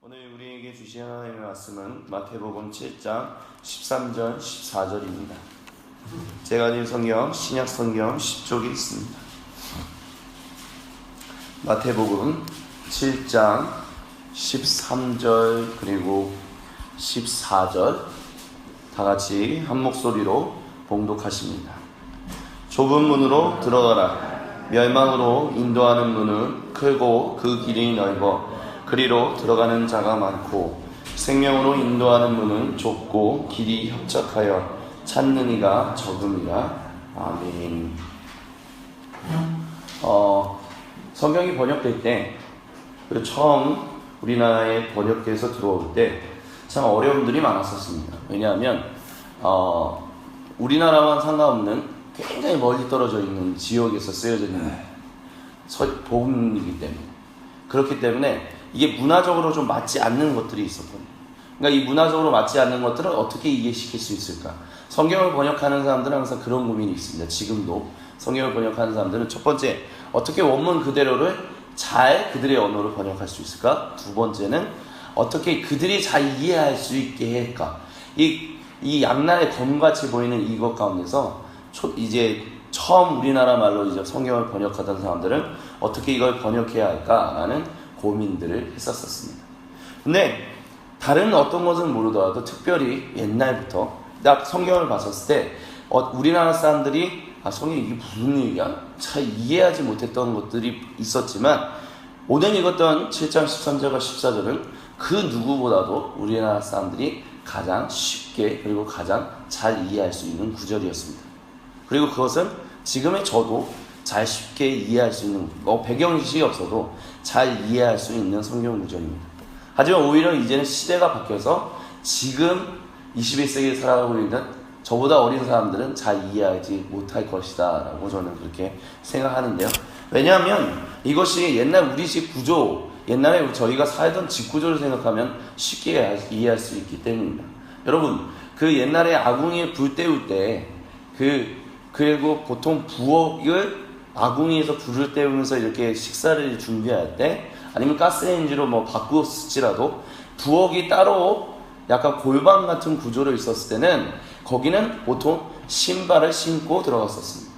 오늘 우리에게 주신 하나님의 말씀은 마태복음 7장 13절 14절입니다. 제가 가진 성경 신약 성경 10쪽에 있습니다. 마태복음 7장 13절 그리고 14절 다 같이 한 목소리로 봉독하십니다. 좁은 문으로 들어가라. 멸망으로 인도하는 문은 크고 그 길이 넓어 그리로 들어가는 자가 많고 생명으로 인도하는 문은 좁고 길이 협착하여 찾는 이가 적음이라. 아멘. 성경이 번역될 때 처음 우리나라에 번역돼서 들어올 때 참 어려움들이 많았었습니다. 왜냐하면 우리나라와 상관없는 굉장히 멀리 떨어져 있는 지역에서 쓰여져 있는 복음이기 때문에, 그렇기 때문에 이게 문화적으로 좀 맞지 않는 것들이 있었거든요. 그러니까 이 문화적으로 맞지 않는 것들을 어떻게 이해시킬 수 있을까? 성경을 번역하는 사람들은 항상 그런 고민이 있습니다. 지금도 성경을 번역하는 사람들은 첫 번째, 어떻게 원문 그대로를 잘 그들의 언어로 번역할 수 있을까? 두 번째는 어떻게 그들이 잘 이해할 수 있게 할까? 이 양날의 검같이 보이는 이것 가운데서 이제 처음 우리나라 말로 이제 성경을 번역하던 사람들은 어떻게 이걸 번역해야 할까라는 고민들을 했었습니다. 근데 다른 어떤 것은 모르더라도 특별히 옛날부터 딱 성경을 봤었을 때 우리나라 사람들이 성경이 이게 무슨 얘기야? 잘 이해하지 못했던 것들이 있었지만 오늘 읽었던 7장 13절과 14절은 그 누구보다도 우리나라 사람들이 가장 쉽게 그리고 가장 잘 이해할 수 있는 구절이었습니다. 그리고 그것은 지금의 저도 잘 쉽게 이해할 수 있는, 배경 지식이 없어도 잘 이해할 수 있는 성경 구절입니다. 하지만 오히려 이제는 시대가 바뀌어서 지금 21세기에 살아가고 있는 저보다 어린 사람들은 잘 이해하지 못할 것이다 라고 저는 그렇게 생각하는데요. 왜냐하면 이것이 옛날 우리식 구조, 옛날에 저희가 살던 집 구조를 생각하면 쉽게 이해할 수 있기 때문입니다. 여러분, 그 옛날에 아궁이에 불 때울 때 그리고 보통 부엌을 아궁이에서 불을 때우면서 이렇게 식사를 준비할 때, 아니면 가스레인지로 바꾸었을지라도 부엌이 따로 약간 골방 같은 구조로 있었을 때는 거기는 보통 신발을 신고 들어갔었습니다.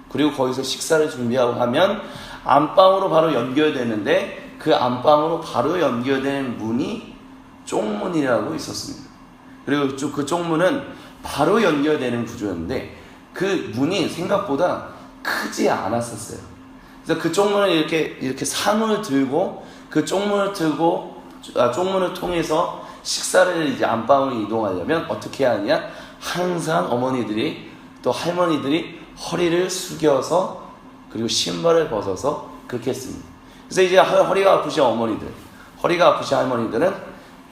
그리고 거기서 식사를 준비하고 하면 안방으로 바로 연결되는데 그 안방으로 바로 연결되는 문이 쪽문이라고 있었습니다. 그리고 그 쪽문은 바로 연결되는 구조였는데 그 문이 생각보다 크지 않았었어요. 그래서 그 쪽문을 이렇게 상을 들고 그 쪽문을 통해서 식사를 이제 안방으로 이동하려면 어떻게 하느냐? 항상 어머니들이 또 할머니들이 허리를 숙여서 그리고 신발을 벗어서 그렇게 했습니다. 그래서 이제 허리가 아프신 어머니들, 허리가 아프신 할머니들은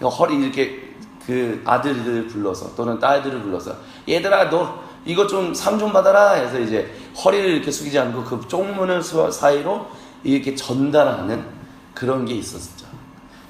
허리 이렇게 그 아들들을 불러서 또는 딸들을 불러서 얘들아 너 이거 좀 상 좀 받아라 해서 이제 허리를 이렇게 숙이지 않고 그 쪽문을 사이로 이렇게 전달하는 그런 게 있었죠.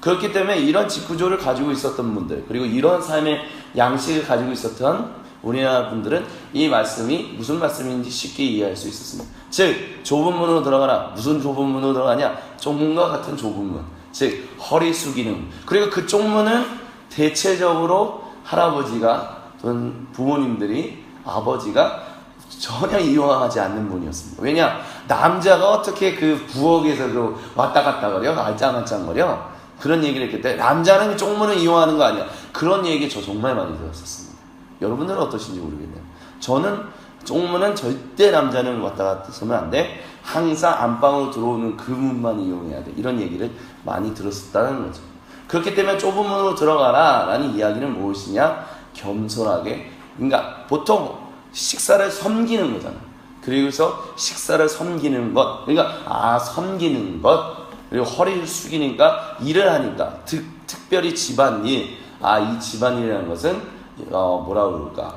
그렇기 때문에 이런 직구조를 가지고 있었던 분들, 그리고 이런 삶의 양식을 가지고 있었던 우리나라 분들은 이 말씀이 무슨 말씀인지 쉽게 이해할 수 있었습니다. 즉 좁은 문으로 들어가라. 무슨 좁은 문으로 들어가냐? 쪽문과 같은 좁은 문, 즉 허리 숙이는 문. 그리고 그 쪽문은 대체적으로 할아버지가 또는 부모님들이, 아버지가 전혀 이용하지 않는 문이었습니다. 왜냐? 남자가 어떻게 그 부엌에서 왔다 갔다 거려? 알짱알짱거려? 그런 얘기를 했기 때문에 남자는 쪽문을 이용하는 거 아니야. 그런 얘기 저 정말 많이 들었었습니다. 여러분들은 어떠신지 모르겠네요. 저는 쪽문은 절대 남자는 왔다 갔다 서면 안 돼. 항상 안방으로 들어오는 그 문만 이용해야 돼. 이런 얘기를 많이 들었었다는 거죠. 그렇기 때문에 좁은 문으로 들어가라 라는 이야기는 무엇이냐? 겸손하게, 그러니까 보통 식사를 섬기는 거잖아. 그래서 식사를 섬기는 것, 그러니까 섬기는 것, 그리고 허리를 숙이니까 일을 하니까 특별히 집안일, 이 집안일이라는 것은 뭐라 그럴까?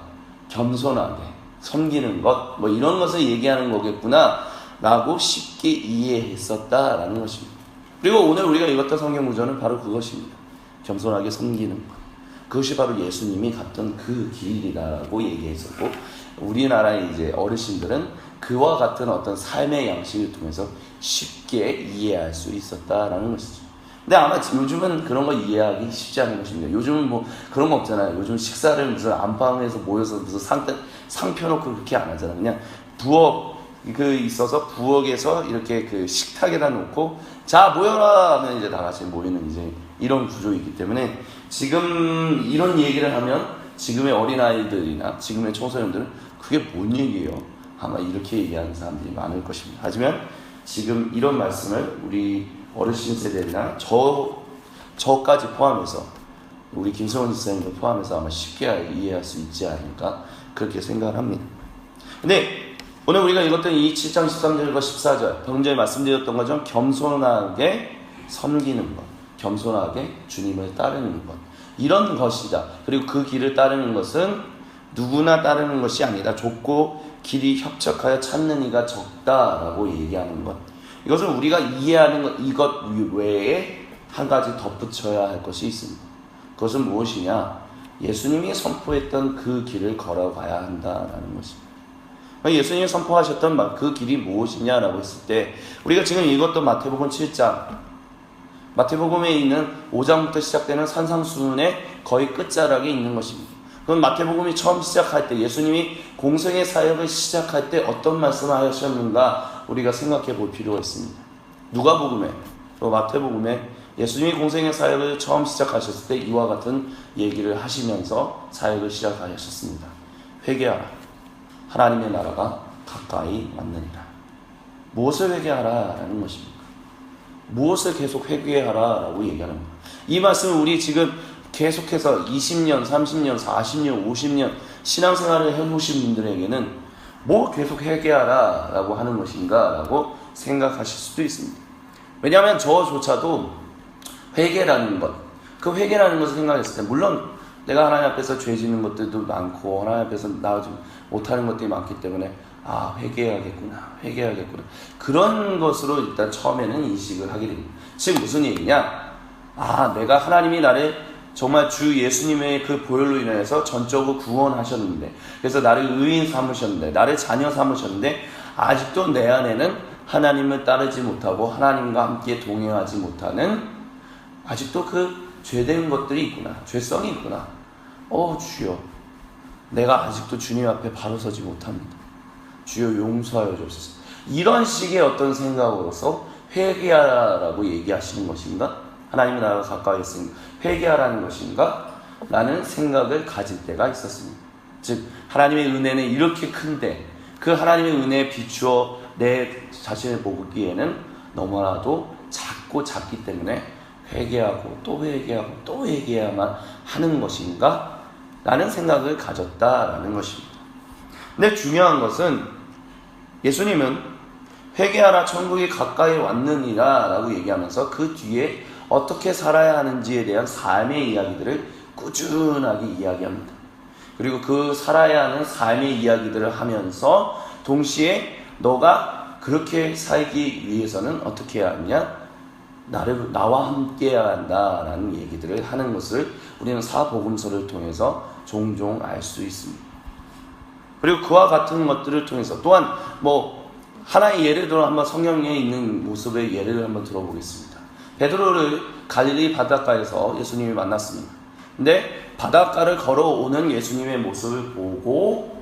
겸손하게 섬기는 것, 이런 것을 얘기하는 거겠구나 라고 쉽게 이해했었다라는 것입니다. 그리고 오늘 우리가 읽었던 성경 구절은 바로 그것입니다. 겸손하게 섬기는 것. 그것이 바로 예수님이 갔던 그 길이라고 얘기했었고, 우리나라의 이제 어르신들은 그와 같은 어떤 삶의 양식을 통해서 쉽게 이해할 수 있었다라는 것이죠. 근데 아마 요즘은 그런 거 이해하기 쉽지 않은 것입니다. 요즘은 뭐 그런 거 없잖아요. 요즘 식사를 무슨 안방에서 모여서 무슨 상 펴놓고 그렇게 안 하잖아요. 그냥 부엌 있어서 부엌에서 이렇게 그 식탁에다 놓고 자 모여라 하면 이제 다 같이 모이는 이제 이런 구조이기 때문에 지금 이런 얘기를 하면 지금의 어린아이들이나 지금의 청소년들은 그게 뭔 얘기예요? 아마 이렇게 얘기하는 사람들이 많을 것입니다. 하지만 지금 이런 말씀을 우리 어르신 세대나 저까지 포함해서 우리 김성원 지사님도 포함해서 아마 쉽게 이해할 수 있지 않을까 그렇게 생각을 합니다. 근데 오늘 우리가 읽었던 이 7장 13절과 14절 방금 전에 말씀드렸던 것처럼 겸손하게 섬기는 것, 겸손하게 주님을 따르는 것 이런 것이다. 그리고 그 길을 따르는 것은 누구나 따르는 것이 아니다. 좁고 길이 협착하여 찾는 이가 적다라고 얘기하는 것. 이것은 우리가 이해하는 것, 이것 외에 한 가지 덧붙여야 할 것이 있습니다. 그것은 무엇이냐? 예수님이 선포했던 그 길을 걸어가야 한다라는 것입니다. 예수님이 선포하셨던 그 길이 무엇이냐라고 했을 때 우리가 지금 읽었던 마태복음 7장 마태복음에 있는 5장부터 시작되는 산상수훈의 거의 끝자락에 있는 것입니다. 그럼 마태복음이 처음 시작할 때 예수님이 공생의 사역을 시작할 때 어떤 말씀을 하셨는가 우리가 생각해 볼 필요가 있습니다. 누가복음에 또 마태복음에 예수님이 공생의 사역을 처음 시작하셨을 때 이와 같은 얘기를 하시면서 사역을 시작하셨습니다. 회개하라. 하나님의 나라가 가까이 왔느니라. 무엇을 회개하라라는 것입니까? 무엇을 계속 회개하라라고 얘기하는 겁니다. 이 말씀을 우리 지금 계속해서 20년, 30년, 40년, 50년 신앙생활을 해보신 분들에게는 뭐 계속 회개하라라고 하는 것인가라고 생각하실 수도 있습니다. 왜냐하면 저조차도 회개라는 것, 그 회개라는 것을 생각했을 때 물론 내가 하나님 앞에서 죄 짓는 것들도 많고 하나님 앞에서 나오지 못하는 것들이 많기 때문에 회개해야겠구나 그런 것으로 일단 처음에는 인식을 하게 됩니다. 즉 무슨 얘기냐? 내가 하나님이 나를 정말 주 예수님의 그 보혈로 인해서 전적으로 구원하셨는데 그래서 나를 의인 삼으셨는데 나를 자녀 삼으셨는데 아직도 내 안에는 하나님을 따르지 못하고 하나님과 함께 동행하지 못하는 아직도 그 죄된 것들이 있구나. 죄성이 있구나. 주여 내가 아직도 주님 앞에 바로 서지 못합니다. 주여 용서하여 주옵소서. 이런 식의 어떤 생각으로서 회개하라고 얘기하시는 것인가? 하나님의 나라가 가까이 있으니 회개하라는 것인가? 라는 생각을 가질 때가 있었습니다. 즉 하나님의 은혜는 이렇게 큰데 그 하나님의 은혜에 비추어 내 자신을 보기에는 너무나도 작기 때문에 회개하고 또 회개하고 또 회개해야만 하는 것인가? 라는 생각을 가졌다라는 것입니다. 근데 중요한 것은 예수님은 회개하라 천국이 가까이 왔느니라 라고 얘기하면서 그 뒤에 어떻게 살아야 하는지에 대한 삶의 이야기들을 꾸준하게 이야기합니다. 그리고 그 살아야 하는 삶의 이야기들을 하면서 동시에 너가 그렇게 살기 위해서는 어떻게 해야 하느냐? 나와 함께 해야 한다라는 얘기들을 하는 것을 우리는 사복음서를 통해서 종종 알 수 있습니다. 그리고 그와 같은 것들을 통해서 또한 하나의 예를 들어 한번 성경에 있는 모습의 예를 한번 들어보겠습니다. 베드로를 갈릴리 바닷가에서 예수님이 만났습니다. 근데 바닷가를 걸어오는 예수님의 모습을 보고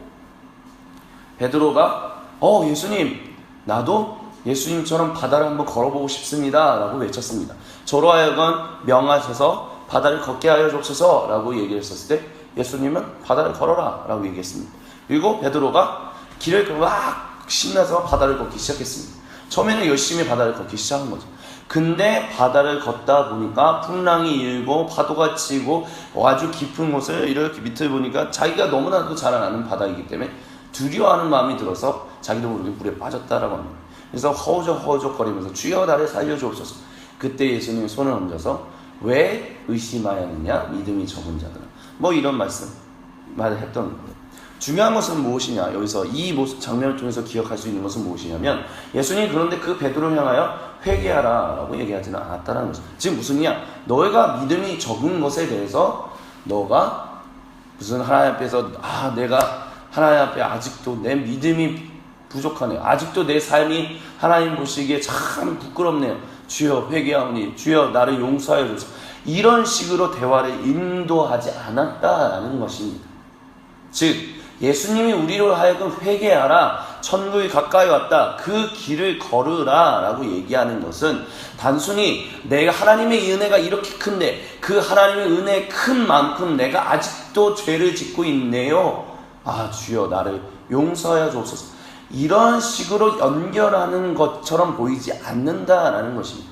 베드로가 예수님 나도 예수님처럼 바다를 한번 걸어보고 싶습니다 라고 외쳤습니다. 저로 하여금 명하셔서 바다를 걷게 하여 주옵소서 라고 얘기를 했었을 때 예수님은 바다를 걸어라 라고 얘기했습니다. 그리고 베드로가 길을 막 신나서 바다를 걷기 시작했습니다. 처음에는 열심히 바다를 걷기 시작한 거죠. 근데 바다를 걷다 보니까 풍랑이 일고 파도가 치고 아주 깊은 곳을 이렇게 밑을 보니까 자기가 너무나도 잘 아는 바다이기 때문에 두려워하는 마음이 들어서 자기도 모르게 물에 빠졌다라고 합니다. 그래서 허우적 거리면서 주여 나를 살려주옵소서. 그때 예수님이 손을 얹어서 왜 의심하였느냐 믿음이 적은 자들아. 이런 말을 했던 거예요. 중요한 것은 무엇이냐? 여기서 이 장면을 통해서 기억할 수 있는 것은 무엇이냐면 예수님이 그런데 그 베드로를 향하여 회개하라 라고 얘기하지는 않았다는 거죠. 지금 무슨이냐? 너희가 믿음이 적은 것에 대해서 너가 무슨 하나님 앞에서 내가 하나님 앞에 아직도 내 믿음이 부족하네요. 아직도 내 삶이 하나님 보시기에 참 부끄럽네요. 주여 회개하오니 주여 나를 용서하여 주소서. 이런 식으로 대화를 인도하지 않았다라는 것입니다. 즉 예수님이 우리로 하여금 회개하라, 천국이 가까이 왔다, 그 길을 걸으라 라고 얘기하는 것은 단순히 내가 하나님의 은혜가 이렇게 큰데 그 하나님의 은혜의 큰 만큼 내가 아직도 죄를 짓고 있네요. 아 주여 나를 용서하여 주옵소서. 이런 식으로 연결하는 것처럼 보이지 않는다라는 것입니다.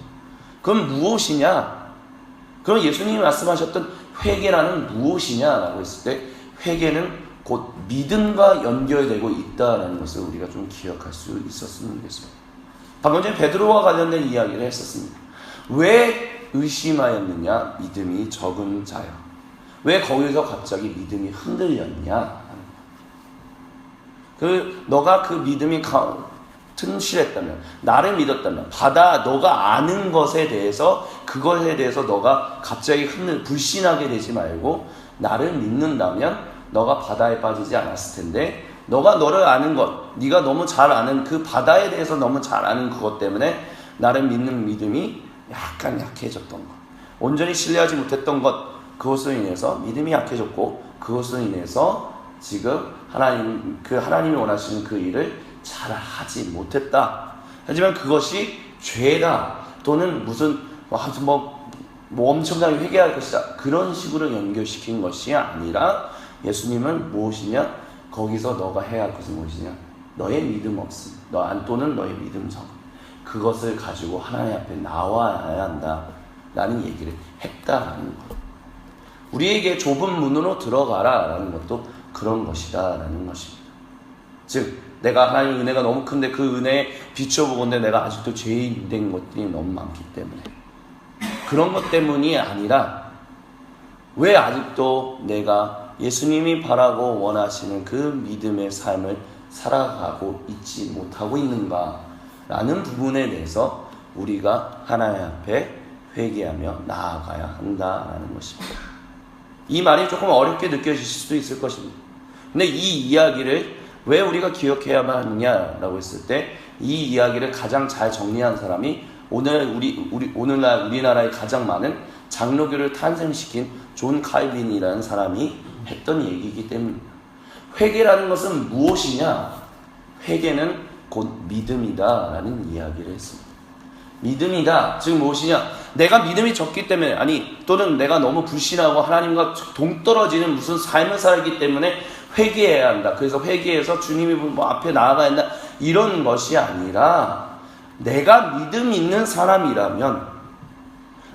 그럼 무엇이냐? 그럼 예수님이 말씀하셨던 회개라는 무엇이냐라고 했을 때 회개는 곧 믿음과 연결되고 있다는 것을 우리가 좀 기억할 수 있었으면 좋겠습니다. 방금 전에 베드로와 관련된 이야기를 했었습니다. 왜 의심하였느냐? 믿음이 적은 자여. 왜 거기서 갑자기 믿음이 흔들렸냐? 너가 그 믿음이 튼실했다면, 나를 믿었다면, 너가 아는 것에 대해서, 그것에 대해서 너가 갑자기 불신하게 되지 말고 나를 믿는다면 너가 바다에 빠지지 않았을 텐데, 너가 너를 아는 것, 네가 너무 잘 아는 그 바다에 대해서 너무 잘 아는 그것 때문에 나를 믿는 믿음이 약간 약해졌던 것, 온전히 신뢰하지 못했던 것, 그것으로 인해서 믿음이 약해졌고, 그것으로 인해서 지금 하나님이 원하시는 그 일을 잘 하지 못했다. 하지만 그것이 죄다, 또는 무슨 엄청나게 회개할 것이다, 그런 식으로 연결시킨 것이 아니라 예수님은 무엇이냐? 거기서 너가 해야 할 것은 무엇이냐? 너의 믿음 없음, 또는 너의 믿음 적, 그것을 가지고 하나님 앞에 나와야 한다 라는 얘기를 했다라는 것. 우리에게 좁은 문으로 들어가라 라는 것도 그런 것이다 라는 것입니다. 즉 내가 하나님의 은혜가 너무 큰데 그 은혜에 비춰보건대 내가 아직도 죄인 된 것들이 너무 많기 때문에, 그런 것 때문이 아니라 왜 아직도 내가 예수님이 바라고 원하시는 그 믿음의 삶을 살아가고 있지 못하고 있는가 라는 부분에 대해서 우리가 하나님 앞에 회개하며 나아가야 한다라는 것입니다. 이 말이 조금 어렵게 느껴질 수도 있을 것입니다. 근데 이 이야기를 왜 우리가 기억해야만 하느냐라고 했을 때, 이 이야기를 가장 잘 정리한 사람이 오늘날 우리나라에 가장 많은 장로교를 탄생시킨 존 칼빈이라는 사람이 했던 얘기이기 때문입니다. 회개라는 것은 무엇이냐? 회개는 곧 믿음이다 라는 이야기를 했습니다. 믿음이다, 즉 무엇이냐? 내가 믿음이 적기 때문에, 또는 내가 너무 불신하고 하나님과 동떨어지는 무슨 삶을 살기 때문에 회개해야 한다, 그래서 회개해서 주님이 앞에 나아가야 한다, 이런 것이 아니라 내가 믿음 있는 사람이라면,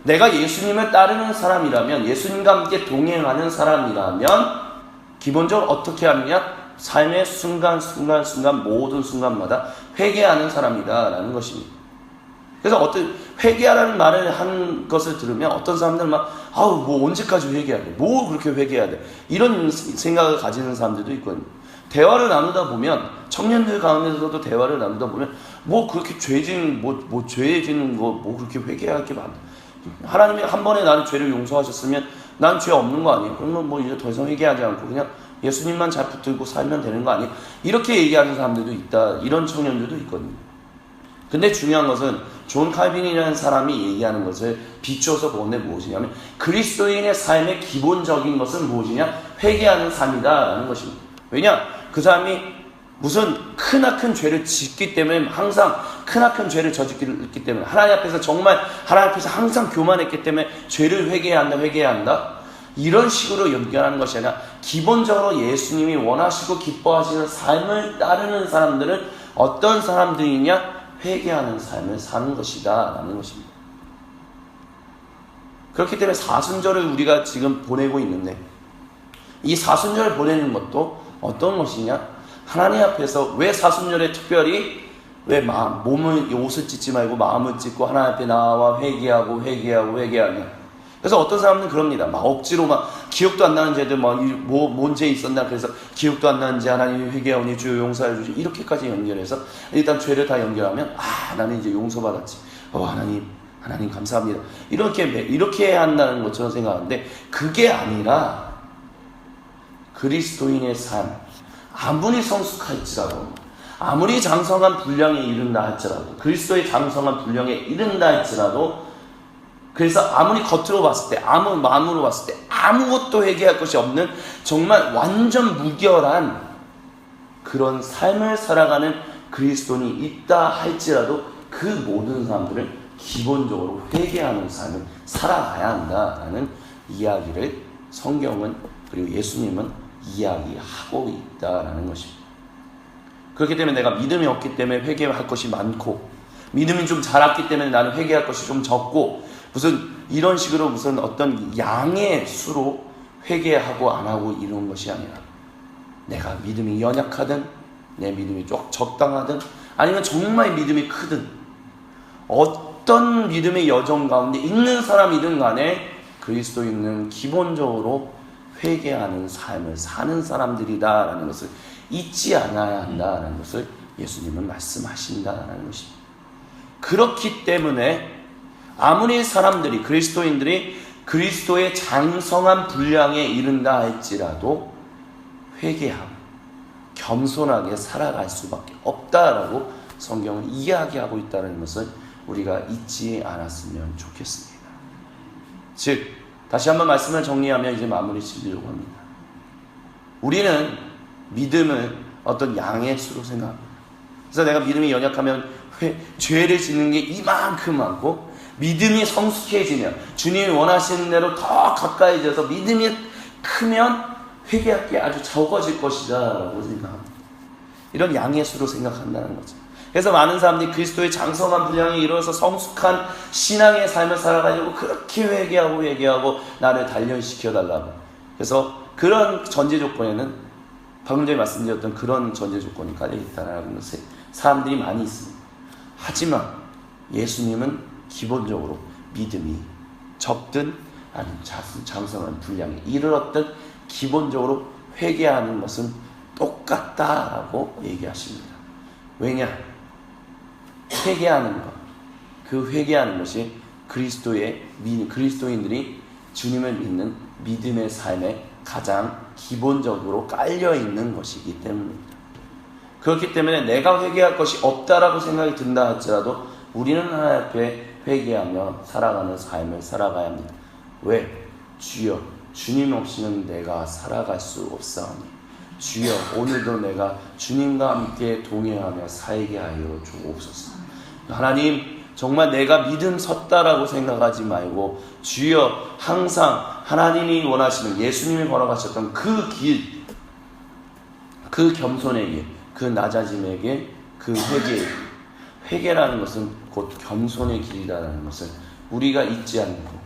내가 예수님을 따르는 사람이라면, 예수님과 함께 동행하는 사람이라면 기본적으로 어떻게 하느냐? 삶의 순간순간 모든 순간마다 회개하는 사람이다 라는 것입니다. 그래서 회개하라는 말을 한 것을 들으면 어떤 사람들은 언제까지 회개해야 돼? 뭐 그렇게 회개해야 돼? 이런 생각을 가지는 사람들도 있거든요. 대화를 나누다 보면, 청년들 가운데서도 대화를 나누다 보면, 그렇게 죄 짓는 거 그렇게 회개할 게 많아. 하나님이 한 번에 나를 죄를 용서하셨으면 난 죄 없는 거 아니에요? 그러면 이제 더 이상 회개하지 않고 그냥 예수님만 잘 붙들고 살면 되는 거 아니에요? 이렇게 얘기하는 사람들도 있다. 이런 청년들도 있거든요. 근데 중요한 것은 존 칼빈이라는 사람이 얘기하는 것을 비추어서 보는데 무엇이냐면, 그리스도인의 삶의 기본적인 것은 무엇이냐? 회개하는 삶이다 라는 것입니다. 왜냐? 그 사람이 무슨 크나큰 죄를 짓기 때문에, 항상 크나큰 죄를 저질렀기 때문에, 하나님 앞에서 정말 하나님 앞에서 항상 교만했기 때문에 죄를 회개해야 한다 이런 식으로 연결하는 것이 아니라, 기본적으로 예수님이 원하시고 기뻐하시는 삶을 따르는 사람들은 어떤 사람들이냐? 회개하는 삶을 사는 것이다 라는 것입니다. 그렇기 때문에 사순절을 우리가 지금 보내고 있는데, 이 사순절을 보내는 것도 어떤 것이냐? 하나님 앞에서 왜 사순절에 특별히 왜 옷을 찢지 말고 마음을 찢고 하나님 앞에 나와 회개하냐? 그래서 어떤 사람들은 그럽니다. 억지로 기억도 안 나는 죄들, 뭔 죄 있었나, 그래서 기억도 안 나는 죄 하나님이 회개하오니 주여 용서해 주시, 이렇게까지 연결해서 일단 죄를 다 연결하면, 나는 이제 용서받았지, 하나님 감사합니다, 이렇게 한다는 것처럼 생각하는데, 그게 아니라 그리스도인의 삶, 아무리 성숙할지라도, 아무리 장성한 분량에 이른다 할지라도, 그리스도의 장성한 분량에 이른다 할지라도, 그래서 아무리 겉으로 봤을 때, 아무 마음으로 봤을 때 아무것도 회개할 것이 없는 정말 완전 무결한 그런 삶을 살아가는 그리스도인이 있다 할지라도 그 모든 사람들은 기본적으로 회개하는 삶을 살아가야 한다라는 이야기를 성경은, 그리고 예수님은 이야기하고 있다라는 것입니다. 그렇기 때문에 내가 믿음이 없기 때문에 회개할 것이 많고, 믿음이 좀 자랐기 때문에 나는 회개할 것이 좀 적고, 무슨 이런 식으로 무슨 어떤 양의 수로 회개하고 안 하고 이런 것이 아니라, 내가 믿음이 연약하든 내 믿음이 좀 적당하든 아니면 정말 믿음이 크든 어떤 믿음의 여정 가운데 있는 사람이든 간에 그리스도인은 기본적으로 회개하는 삶을 사는 사람들이다라는 것을 잊지 않아야 한다는 것을 예수님은 말씀하신다는 것입니다. 그렇기 때문에 아무리 사람들이, 그리스도인들이 그리스도의 장성한 분량에 이른다 할지라도 회개하고 겸손하게 살아갈 수밖에 없다라고 성경은 이야기하고 있다는 것을 우리가 잊지 않았으면 좋겠습니다. 즉, 다시 한번 말씀을 정리하면 이제 마무리 짓려고 합니다. 우리는 믿음을 어떤 양의 수로 생각합니다. 그래서 내가 믿음이 연약하면 죄를 짓는 게 이만큼 많고, 믿음이 성숙해지면 주님이 원하시는 대로 더 가까이져서 믿음이 크면 회개할 게 아주 적어질 것이다 라고 생각합니다. 이런 양의 수로 생각한다는 거죠. 그래서 많은 사람들이 그리스도의 장성한 분량에 이르러서 성숙한 신앙의 삶을 살아가려고 그렇게 회개하고 나를 단련시켜 달라고. 그래서 그런 전제 조건에는 방금 전에 말씀드렸던 그런 전제 조건이 깔려있다는 것에 사람들이 많이 있습니다. 하지만 예수님은 기본적으로 믿음이 적든 아니면 장성한 분량에 이르렀든 기본적으로 회개하는 것은 똑같다라고 얘기하십니다. 왜냐? 회개하는 것, 그 회개하는 것이 그리스도인들이 주님을 믿는 믿음의 삶에 가장 기본적으로 깔려있는 것이기 때문입니다. 그렇기 때문에 내가 회개할 것이 없다라고 생각이 든다 할지라도 우리는 하나님 앞에 회개하며 살아가는 삶을 살아가야 합니다. 왜? 주여, 주님 없이는 내가 살아갈 수 없사오니 주여, 오늘도 내가 주님과 함께 동행하며 살게 하여 주옵소서. 하나님, 정말 내가 믿음 섰다라고 생각하지 말고 주여, 항상 하나님이 원하시는, 예수님이 걸어가셨던 그 길, 그 겸손의 길, 그 낮아짐의 길, 그 회개라는 것은 곧 겸손의 길이라는 것을 우리가 잊지 않고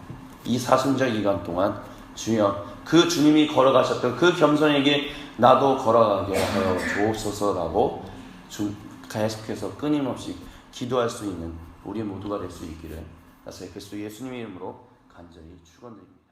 이 사순절 기간 동안 주여, 그 주님이 걸어가셨던 그 겸손의 길 나도 걸어가게 하여 주옵소서라고 계속해서 끊임없이 기도할 수 있는 우리 모두가 될 수 있기를 그리스도 예수님의 이름으로 간절히 축원드립니다.